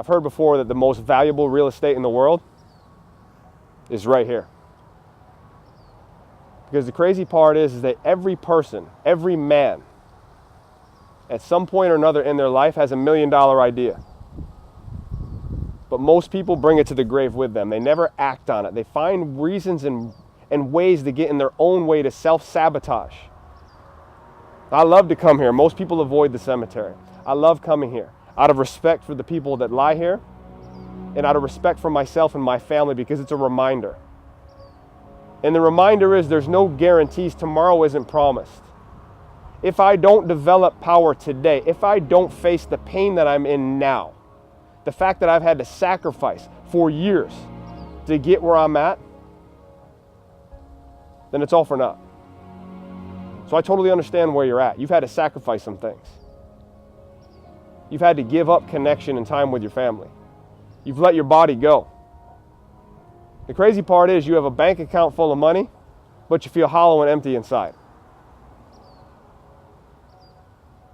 I've heard before that the most valuable real estate in the world is right here. Because the crazy part is that every person, every man, at some point or another in their life has $1 million idea. But most people bring it to the grave with them. They never act on it. They find reasons and ways to get in their own way to self-sabotage. I love to come here. Most people avoid the cemetery. I love coming here out of respect for the people that lie here and out of respect for myself and my family, because it's a reminder. And the reminder is there's no guarantees. Tomorrow isn't promised. If I don't develop power today, if I don't face the pain that I'm in now, the fact that I've had to sacrifice for years to get where I'm at, then it's all for naught. So I totally understand where you're at. You've had to sacrifice some things. You've had to give up connection and time with your family. You've let your body go. The crazy part is you have a bank account full of money, but you feel hollow and empty inside.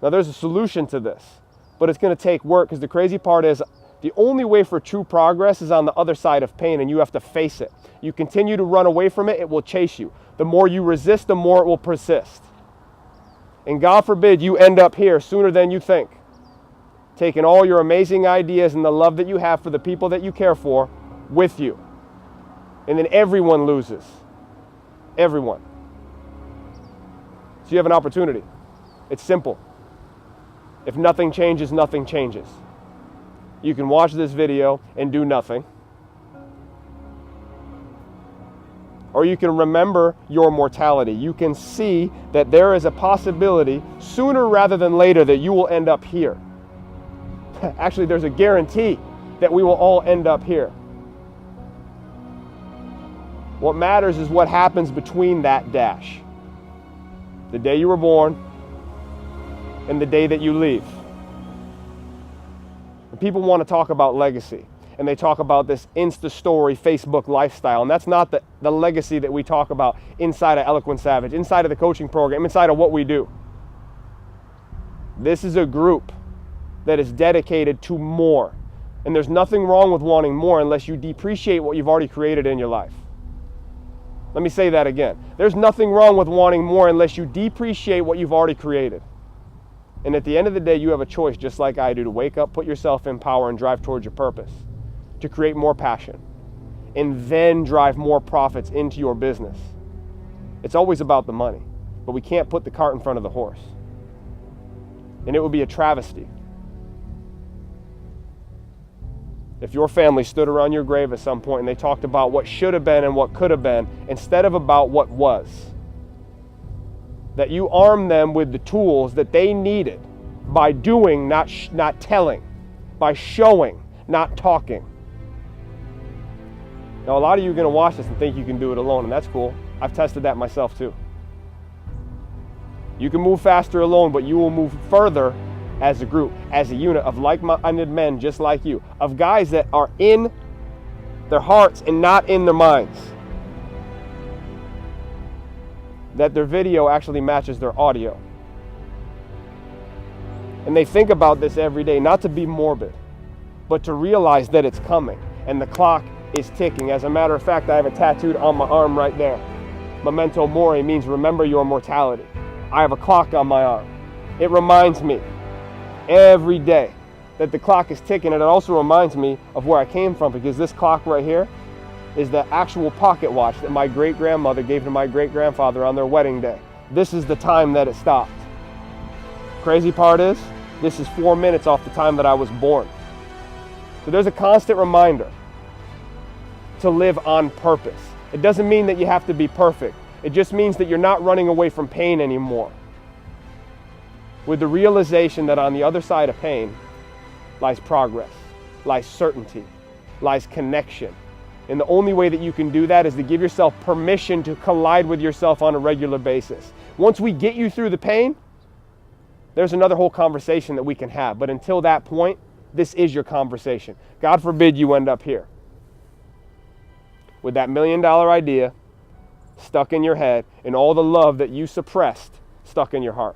Now there's a solution to this, but it's going to take work, because the crazy part is the only way for true progress is on the other side of pain, and you have to face it. You continue to run away from it, it will chase you. The more you resist, the more it will persist. And God forbid you end up here sooner than you think, taking all your amazing ideas and the love that you have for the people that you care for with you. And then everyone loses. Everyone. So you have an opportunity. It's simple. If nothing changes, nothing changes. You can watch this video and do nothing. Or you can remember your mortality. You can see that there is a possibility sooner rather than later that you will end up here. Actually, there's a guarantee that we will all end up here. What matters is what happens between that dash. The day you were born and the day that you leave. And people want to talk about legacy, and they talk about this Insta story, Facebook lifestyle, and that's not the legacy that we talk about inside of Eloquent Savage, inside of the coaching program, inside of what we do. This is a group that is dedicated to more, and there's nothing wrong with wanting more unless you depreciate what you've already created in your life. Let me say that again. There's nothing wrong with wanting more unless you depreciate what you've already created. And at the end of the day, you have a choice, just like I do, to wake up, put yourself in power, and drive towards your purpose, to create more passion, and then drive more profits into your business. It's always about the money, but we can't put the cart in front of the horse. And it would be a travesty if your family stood around your grave at some point and they talked about what should have been and what could have been instead of about what was. That you arm them with the tools that they needed by doing, not telling, by showing, not talking. Now, a lot of you are going to watch this and think you can do it alone, and that's cool. I've tested that myself too. You can move faster alone, but you will move further as a group, as a unit of like-minded men just like you, of guys that are in their hearts and not in their minds. That their video actually matches their audio. And they think about this every day, not to be morbid, but to realize that it's coming and the clock is ticking. As a matter of fact, I have it tattooed on my arm right there. Memento mori means remember your mortality. I have a clock on my arm. It reminds me every day that the clock is ticking, and it also reminds me of where I came from, because this clock right here is the actual pocket watch that my great-grandmother gave to my great-grandfather on their wedding day. This is the time that it stopped. Crazy part is, this is 4 minutes off the time that I was born. So there's a constant reminder to live on purpose. It doesn't mean that you have to be perfect. It just means that you're not running away from pain anymore. With the realization that on the other side of pain lies progress, lies certainty, lies connection. And the only way that you can do that is to give yourself permission to collide with yourself on a regular basis. Once we get you through the pain, there's another whole conversation that we can have. But until that point, this is your conversation. God forbid you end up here with that $1 million idea stuck in your head and all the love that you suppressed stuck in your heart.